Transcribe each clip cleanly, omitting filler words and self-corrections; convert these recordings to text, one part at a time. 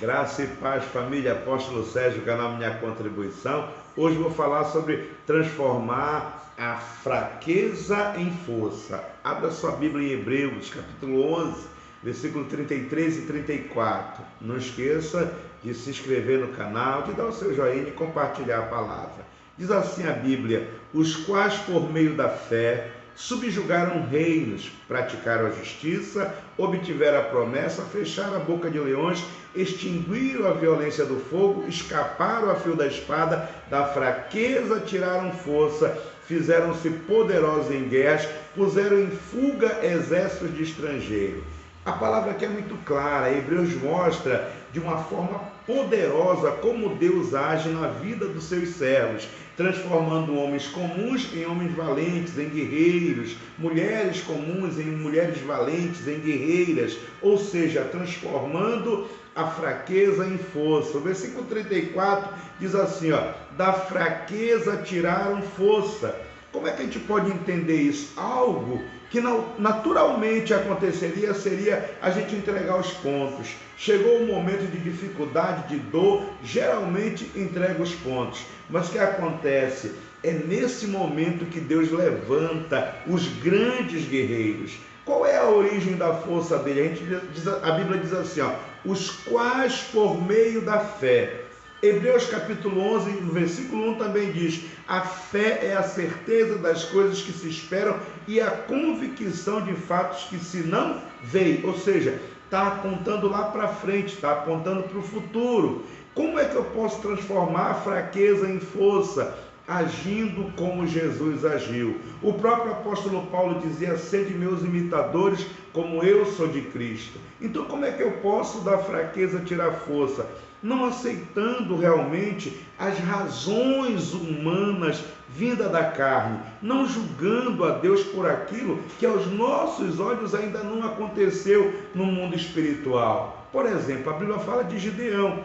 Graça e paz, família, apóstolo Sérgio, canal Minha Contribuição. Hoje vou falar sobre transformar a fraqueza em força. Abra sua Bíblia em Hebreus, capítulo 11, versículo 33 e 34. Não esqueça de se inscrever no canal, de dar o seu joinha e compartilhar a palavra. Diz assim a Bíblia: os quais por meio da fé subjugaram reinos, praticaram a justiça, obtiveram a promessa, fecharam a boca de leões, extinguiram a violência do fogo, escaparam a fio da espada, da fraqueza tiraram força, fizeram-se poderosos em guerras, puseram em fuga exércitos de estrangeiros. A palavra aqui é muito clara. Hebreus mostra de uma forma poderosa como Deus age na vida dos seus servos, transformando homens comuns em homens valentes, em guerreiros, mulheres comuns em mulheres valentes, em guerreiras, ou seja, transformando a fraqueza em força. O versículo 34 diz assim, da fraqueza tiraram força. Como é que a gente pode entender isso? Algo que naturalmente aconteceria seria a gente entregar os pontos. Chegou um momento de dificuldade, de dor, geralmente entrega os pontos. Mas o que acontece? É nesse momento que Deus levanta os grandes guerreiros. Qual é a origem da força dele? A Bíblia diz assim, os quais por meio da fé. Hebreus capítulo 11, no versículo 1 também diz: a fé é a certeza das coisas que se esperam e a convicção de fatos que se não veem. Ou seja, está apontando lá para frente, está apontando para o futuro. Como é que eu posso transformar a fraqueza em força? Agindo como Jesus agiu. O próprio apóstolo Paulo dizia: sede meus imitadores, como eu sou de Cristo. Então, como é que eu posso da fraqueza tirar força? Não aceitando realmente as razões humanas vindas da carne, não julgando a Deus por aquilo que aos nossos olhos ainda não aconteceu no mundo espiritual. Por exemplo, a Bíblia fala de Gideão.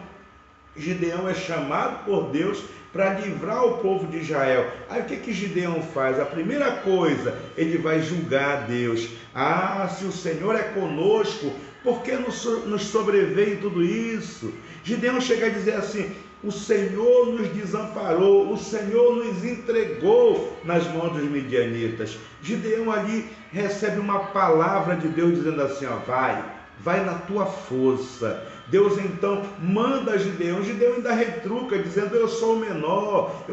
Gideão é chamado por Deus para livrar o povo de Israel. Aí o que Gideão faz? A primeira coisa, ele vai julgar a Deus. Se o Senhor é conosco, por que nos sobreveio tudo isso? Gideão chega a dizer assim: o Senhor nos desamparou, o Senhor nos entregou nas mãos dos midianitas. Gideão ali recebe uma palavra de Deus dizendo assim, vai na tua força. Deus então manda Gideão. Gideão ainda retruca, dizendo: eu sou o menor,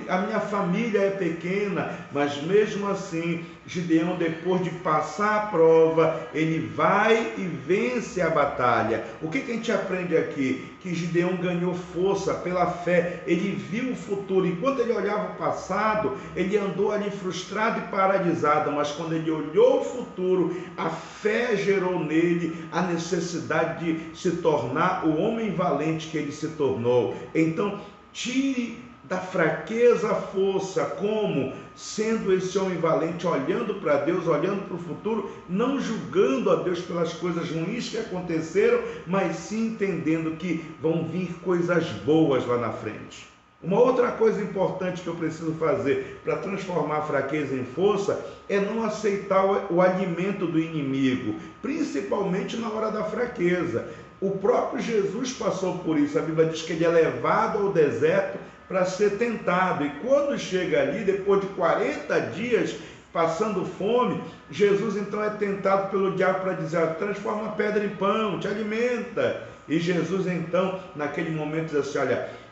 a minha família é pequena. Mas mesmo assim, Gideão, depois de passar a prova, ele vai e vence a batalha. O que a gente aprende aqui? Que Gideão ganhou força pela fé. Ele viu o futuro. Enquanto ele olhava o passado, ele andou ali frustrado e paralisado. Mas quando ele olhou o futuro, a fé gerou nele a necessidade de se tornar o homem valente que ele se tornou. Então, tire da fraqueza a força, como sendo esse homem valente, olhando para Deus, olhando para o futuro, não julgando a Deus pelas coisas ruins que aconteceram, mas sim entendendo que vão vir coisas boas lá na frente. Uma outra coisa importante que eu preciso fazer para transformar a fraqueza em força é não aceitar o alimento do inimigo, principalmente na hora da fraqueza. O próprio Jesus passou por isso. A Bíblia diz que ele é levado ao deserto para ser tentado. E quando chega ali, depois de 40 dias passando fome, Jesus então é tentado pelo diabo para dizer: transforma a pedra em pão, te alimenta. E Jesus então, naquele momento, diz assim: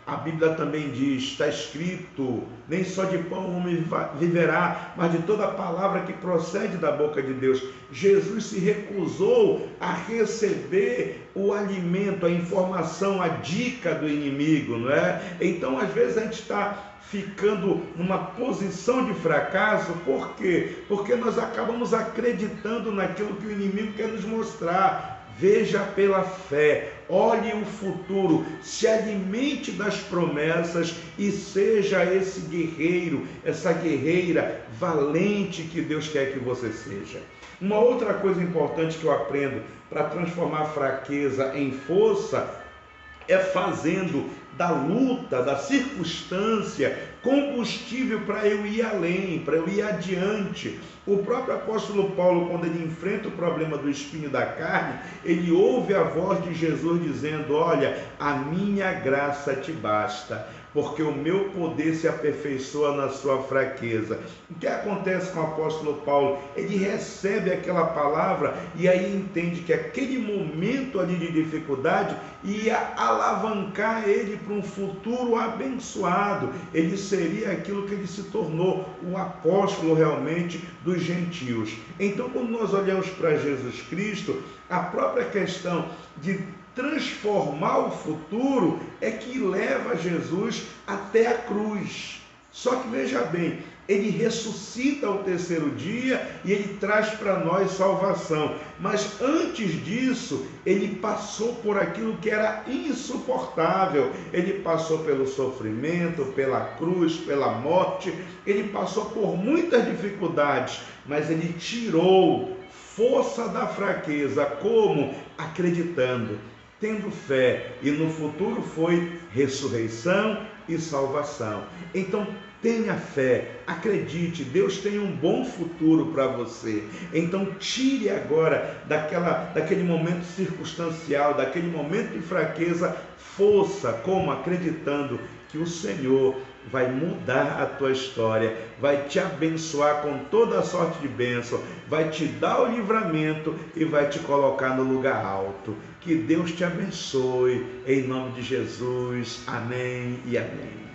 a Bíblia também diz, está escrito, nem só de pão o homem viverá, mas de toda a palavra que procede da boca de Deus. Jesus se recusou a receber o alimento, a informação, a dica do inimigo, não é? Então, às vezes, a gente está ficando numa posição de fracasso. Por quê? Porque nós acabamos acreditando naquilo que o inimigo quer nos mostrar. Veja pela fé, olhe o futuro, se alimente das promessas e seja esse guerreiro, essa guerreira valente que Deus quer que você seja. Uma outra coisa importante que eu aprendo para transformar a fraqueza em força é fazendo da luta, da circunstância, combustível para eu ir além, para eu ir adiante. O próprio apóstolo Paulo, quando ele enfrenta o problema do espinho da carne, ele ouve a voz de Jesus dizendo: olha, a minha graça te basta, porque o meu poder se aperfeiçoa na sua fraqueza. O que acontece com o apóstolo Paulo? Ele recebe aquela palavra e aí entende que aquele momento ali de dificuldade ia alavancar ele para um futuro abençoado. Ele seria aquilo que ele se tornou, o apóstolo realmente dos gentios. Então, quando nós olhamos para Jesus Cristo, a própria questão de transformar o futuro é que leva Jesus até a cruz. Só que veja bem, ele ressuscita ao terceiro dia e ele traz para nós salvação. Mas antes disso, ele passou por aquilo que era insuportável. Ele passou pelo sofrimento, pela cruz, pela morte. Ele passou por muitas dificuldades, mas ele tirou força da fraqueza. Como? Acreditando, tendo fé, e no futuro foi ressurreição e salvação. Então tenha fé, acredite, Deus tem um bom futuro para você. Então tire agora daquele momento circunstancial, daquele momento de fraqueza, força, como? Acreditando que o Senhor vai mudar a tua história, vai te abençoar com toda a sorte de bênção, vai te dar o livramento e vai te colocar no lugar alto. Que Deus te abençoe, em nome de Jesus. Amém e amém.